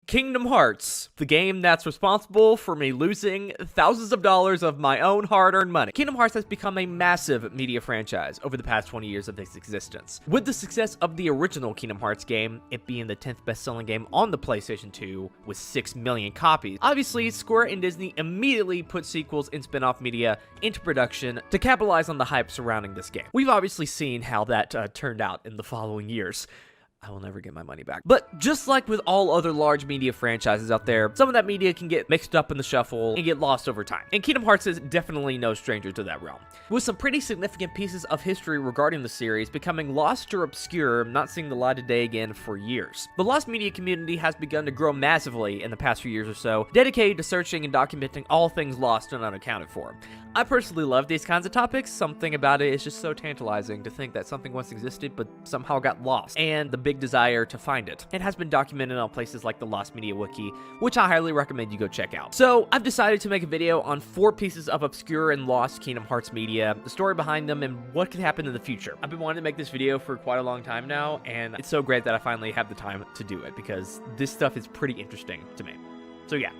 Kingdom Hearts, the game that's responsible for me losing thousands of dollars of my own hard-earned money. Kingdom Hearts has become a massive media franchise over the past 20 years of its existence. With the success of the original Kingdom Hearts game, it being the 10th best-selling game on the PlayStation 2 with 6 million copies, obviously Square and Disney immediately put sequels and spin-off media into production to capitalize on the hype surrounding this game. We've obviously seen how that turned out in the following years. I will never get my money back. But just like with all other large media franchises out there, some of that media can get mixed up in the shuffle and get lost over time. And Kingdom Hearts is definitely no stranger to that realm, with some pretty significant pieces of history regarding the series becoming lost or obscure, not seeing the light of day again for years. The lost media community has begun to grow massively in the past few years or so, dedicated to searching and documenting all things lost and unaccounted for. I personally love these kinds of topics. Something about it is just so tantalizing to think that something once existed but somehow got lost, and the big desire to find it. It has been documented on places like the Lost Media Wiki, which I highly recommend you go check out. So I've decided to make a video on 4 pieces of obscure and lost Kingdom Hearts media, the story behind them, and what could happen in the future. I've been wanting to make this video for quite a long time now, and it's so great that I finally have the time to do it, because this stuff is pretty interesting to me. So yeah,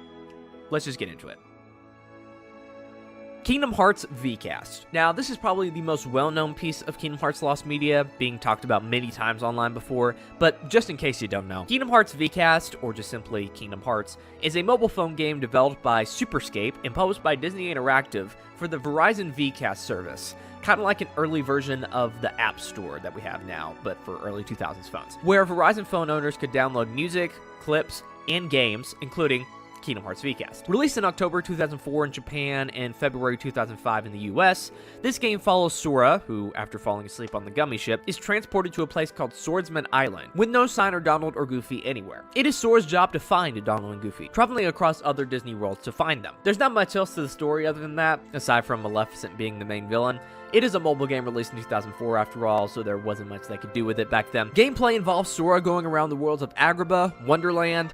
let's just get into it. Kingdom Hearts VCast. Now, this is probably the most well-known piece of Kingdom Hearts lost media, being talked about many times online before, but just in case you don't know, Kingdom Hearts VCast, or just simply Kingdom Hearts, is a mobile phone game developed by Superscape and published by Disney Interactive for the Verizon VCast service. Kind of like an early version of the App Store that we have now, but for early 2000s phones, where Verizon phone owners could download music, clips, and games, including Kingdom Hearts VCast. Released in October 2004 in Japan and February 2005 in the US, this game follows Sora, who, after falling asleep on the gummy ship, is transported to a place called Swordsman Island, with no sign of Donald or Goofy anywhere. It is Sora's job to find Donald and Goofy, traveling across other Disney worlds to find them. There's not much else to the story other than that, aside from Maleficent being the main villain. It is a mobile game released in 2004 after all, so there wasn't much they could do with it back then. Gameplay involves Sora going around the worlds of Agrabah, Wonderland,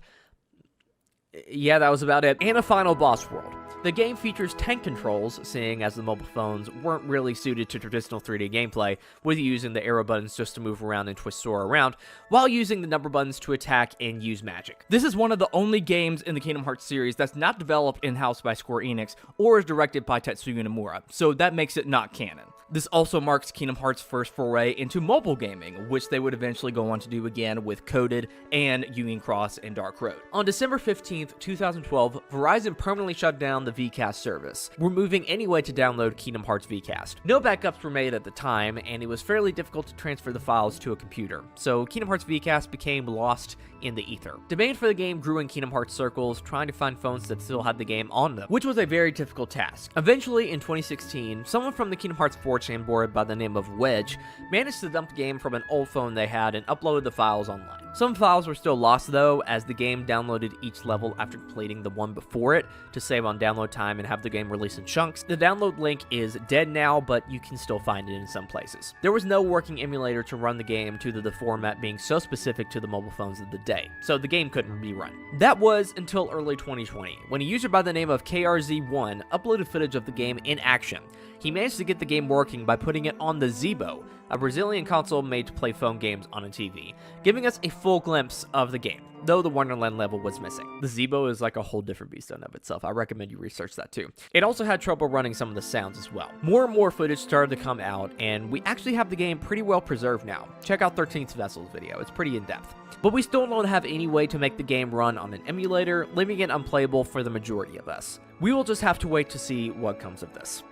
yeah, that was about it, and a final boss world. The game features tank controls, seeing as the mobile phones weren't really suited to traditional 3D gameplay, with using the arrow buttons just to move around and twist Sora around, while using the number buttons to attack and use magic. This is one of the only games in the Kingdom Hearts series that's not developed in-house by Square Enix, or is directed by Tetsuya Nomura, so that makes it not canon. This also marks Kingdom Hearts' first foray into mobile gaming, which they would eventually go on to do again with Coded and Union Cross and Dark Road. On December 15th, 2012, Verizon permanently shut down the VCast service, removing any way to download Kingdom Hearts VCast. No backups were made at the time, and it was fairly difficult to transfer the files to a computer, so Kingdom Hearts VCast became lost in the ether. Demand for the game grew in Kingdom Hearts circles, trying to find phones that still had the game on them, which was a very difficult task. Eventually, in 2016, someone from the Kingdom Hearts 4chan board by the name of Wedge managed to dump the game from an old phone they had and uploaded the files online. Some files were still lost though, as the game downloaded each level after completing the one before it to save on download time and have the game released in chunks. The download link is dead now, but you can still find it in some places. There was no working emulator to run the game due to the format being so specific to the mobile phones of the day, so the game couldn't be run. That was until early 2020, when a user by the name of KRZ1 uploaded footage of the game in action. He managed to get the game working by putting it on the Zibo, a Brazilian console made to play phone games on a TV, giving us a full glimpse of the game, though the Wonderland level was missing. The Zibo is like a whole different beast in and of itself. I recommend you research that too. It also had trouble running some of the sounds as well. More and more footage started to come out, and we actually have the game pretty well preserved now. Check out 13th Vessel's video, it's pretty in-depth. But we still don't have any way to make the game run on an emulator, leaving it unplayable for the majority of us. We will just have to wait to see what comes of this.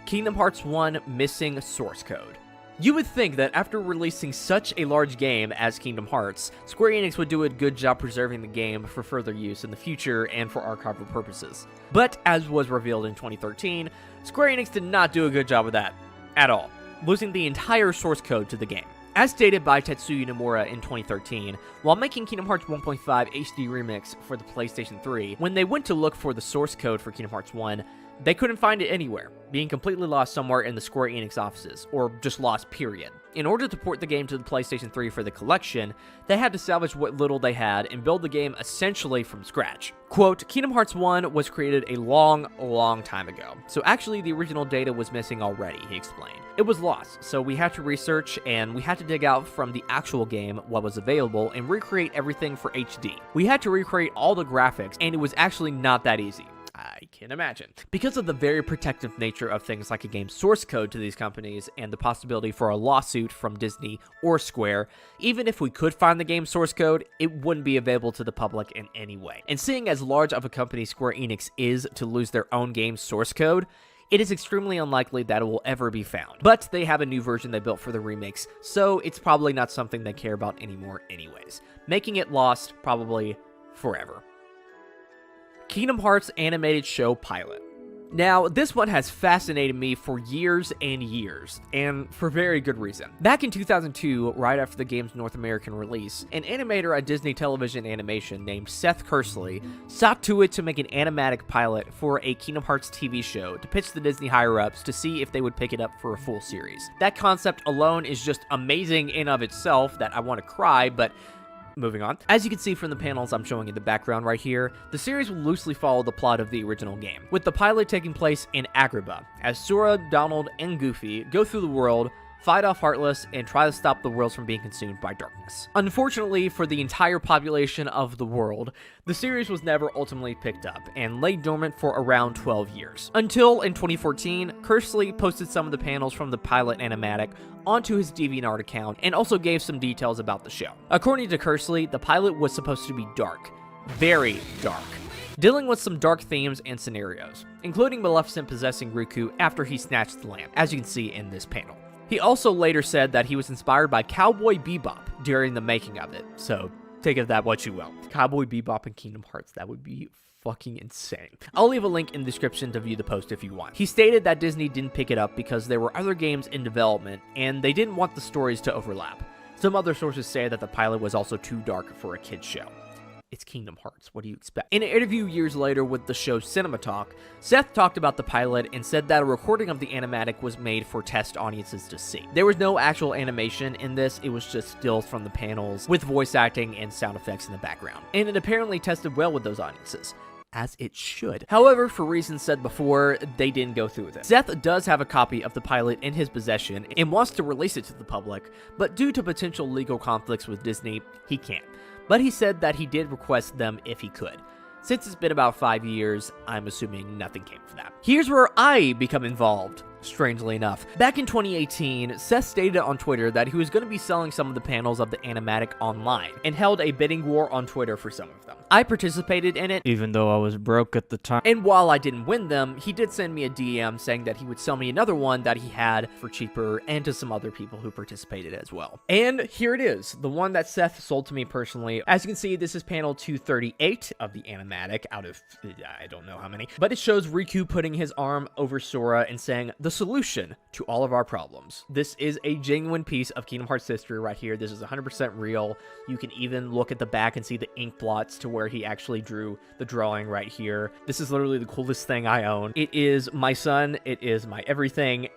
Kingdom Hearts 1 missing source code. You would think that after releasing such a large game as Kingdom Hearts, Square Enix would do a good job preserving the game for further use in the future and for archival purposes. But as was revealed in 2013, Square Enix did not do a good job of that at all, losing the entire source code to the game. As stated by Tetsuya Nomura in 2013, while making Kingdom Hearts 1.5 HD Remix for the PlayStation 3, when they went to look for the source code for Kingdom Hearts 1, they couldn't find it anywhere, being completely lost somewhere in the Square Enix offices, or just lost period. In order to port the game to the PlayStation 3 for the collection, they had to salvage what little they had and build the game essentially from scratch. Quote, Kingdom Hearts 1 was created a long time ago, so actually the original data was missing already, he explained. It was lost, so we had to research and we had to dig out from the actual game what was available and recreate everything for HD. We had to recreate all the graphics, and it was actually not that easy. I can imagine. Because of the very protective nature of things like a game's source code to these companies and the possibility for a lawsuit from Disney or Square, even if we could find the game's source code, it wouldn't be available to the public in any way. And seeing as large of a company Square Enix is to lose their own game's source code, it is extremely unlikely that it will ever be found. But they have a new version they built for the remakes, so it's probably not something they care about anymore anyways, making it lost probably forever. Kingdom Hearts animated show pilot. Now, this one has fascinated me for years and years, and for very good reason. Back in 2002, right after the game's North American release, an animator at Disney Television Animation named Seth Kersley saw to it to make an animatic pilot for a Kingdom Hearts TV show to pitch the Disney higher-ups to see if they would pick it up for a full series. That concept alone is just amazing in of itself that I want to cry, but moving on. As you can see from the panels I'm showing in the background right here, the series will loosely follow the plot of the original game, with the pilot taking place in Agrabah, as Sora, Donald, and Goofy go through the world, fight off Heartless, and try to stop the worlds from being consumed by darkness. Unfortunately for the entire population of the world, the series was never ultimately picked up, and lay dormant for around 12 years. Until in 2014, Kersley posted some of the panels from the pilot animatic onto his DeviantArt account, and also gave some details about the show. According to Kersley, the pilot was supposed to be dark. Very dark. Dealing with some dark themes and scenarios, including Maleficent possessing Riku after he snatched the lamp, as you can see in this panel. He also later said that he was inspired by Cowboy Bebop during the making of it, so take of that what you will. Cowboy Bebop and Kingdom Hearts, that would be fucking insane. I'll leave a link in the description to view the post if you want. He stated that Disney didn't pick it up because there were other games in development, and they didn't want the stories to overlap. Some other sources say that the pilot was also too dark for a kid's show. It's Kingdom Hearts, what do you expect? In an interview years later with the show Cinema Talk, Seth talked about the pilot and said that a recording of the animatic was made for test audiences to see. There was no actual animation in this, it was just stills from the panels with voice acting and sound effects in the background. And it apparently tested well with those audiences, as it should. However, for reasons said before, they didn't go through with it. Seth does have a copy of the pilot in his possession and wants to release it to the public, but due to potential legal conflicts with Disney, he can't. But he said that he did request them if he could. Since it's been about 5 years, I'm assuming nothing came of that. Here's where I become involved, strangely enough. Back in 2018, Seth stated on Twitter that he was going to be selling some of the panels of the animatic online, and held a bidding war on Twitter for some of them. I participated in it, even though I was broke at the time. And while I didn't win them, he did send me a DM saying that he would sell me another one that he had for cheaper, and to some other people who participated as well. And here it is, the one that Seth sold to me personally. As you can see, this is panel 238 of the animatic out of, I don't know how many, but it shows Riku putting his arm over Sora and saying, "The solution to all of our problems." This is a genuine piece of Kingdom Hearts history right here. This is 100% real. You can even look at the back and see the ink blots to where he actually drew the drawing right here. This is literally the coolest thing I own. It is my son. It is my everything.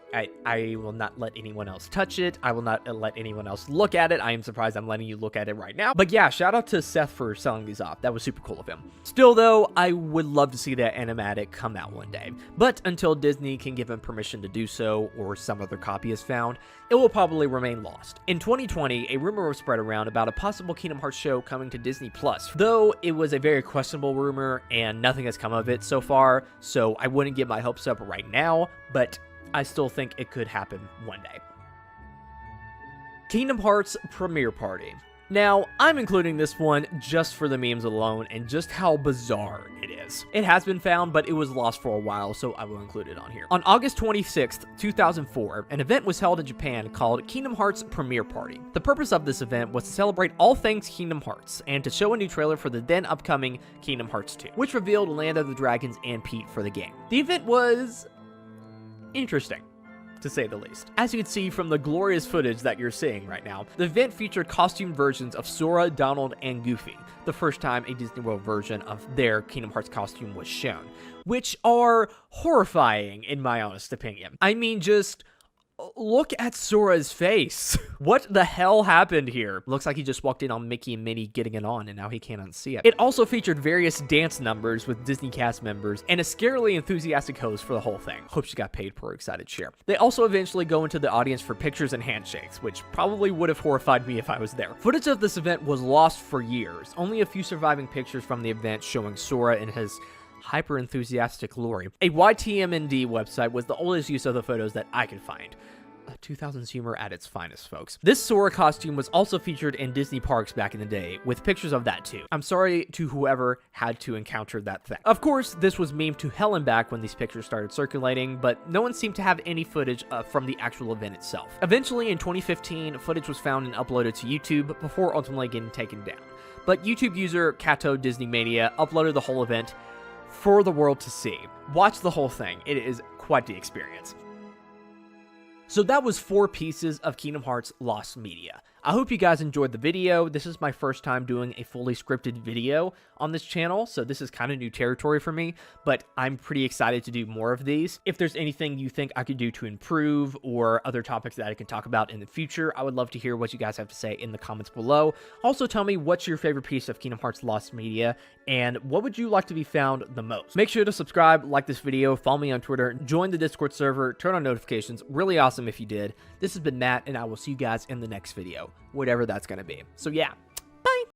I will not let anyone else touch it. I will not let anyone else look at it. I am surprised I'm letting you look at it right now. But yeah, shout out to Seth for selling these off. That was super cool of him. Still though, I would love to see that animatic come out one day. But until Disney can give him permission to do so, or some other copy is found, it will probably remain lost. In 2020, a rumor was spread around about a possible Kingdom Hearts show coming to Disney Plus, though it was a very questionable rumor and nothing has come of it so far, so I wouldn't get my hopes up right now, but I still think it could happen one day. Kingdom Hearts Premiere Party. Now, I'm including this one just for the memes alone and just how bizarre it is. It has been found, but it was lost for a while, so I will include it on here. On August 26th, 2004, an event was held in Japan called Kingdom Hearts Premiere Party. The purpose of this event was to celebrate all things Kingdom Hearts, and to show a new trailer for the then upcoming Kingdom Hearts 2, which revealed Land of the Dragons and Pete for the game. The event was interesting, to say the least. As you can see from the glorious footage that you're seeing right now, the event featured costume versions of Sora, Donald, and Goofy, the first time a Disney World version of their Kingdom Hearts costume was shown, which are horrifying in my honest opinion. I mean, just Look at Sora's face. What the hell happened here? Looks like he just walked in on Mickey and Minnie getting it on, and now he can't unsee it. It also featured various dance numbers with Disney cast members and a scarily enthusiastic host for the whole thing. Hope she got paid per excited share. They also eventually go into the audience for pictures and handshakes, which probably would have horrified me if I was there. Footage of this event was lost for years. Only a few surviving pictures from the event showing Sora in his hyper-enthusiastic glory. A YTMND website was the oldest use of the photos that I could find. 2000s humor at its finest, folks. This Sora costume was also featured in Disney parks back in the day, with pictures of that too. I'm sorry to whoever had to encounter that thing. Of course, this was memed to hell and back when these pictures started circulating, but no one seemed to have any footage from the actual event itself. Eventually, in 2015, footage was found and uploaded to YouTube before ultimately getting taken down. But YouTube user Kato Disney Mania uploaded the whole event for the world to see. Watch the whole thing. It is quite the experience. So that was 4 pieces of Kingdom Hearts Lost Media. I hope you guys enjoyed the video. This is my first time doing a fully scripted video on this channel, so this is kind of new territory for me, but I'm pretty excited to do more of these. If there's anything you think I could do to improve or other topics that I can talk about in the future, I would love to hear what you guys have to say in the comments below. Also, tell me what's your favorite piece of Kingdom Hearts Lost Media, and what would you like to be found the most? Make sure to subscribe, like this video, follow me on Twitter, join the Discord server, turn on notifications. Really awesome if you did. This has been Matt, and I will see you guys in the next video, whatever that's going to be. So yeah,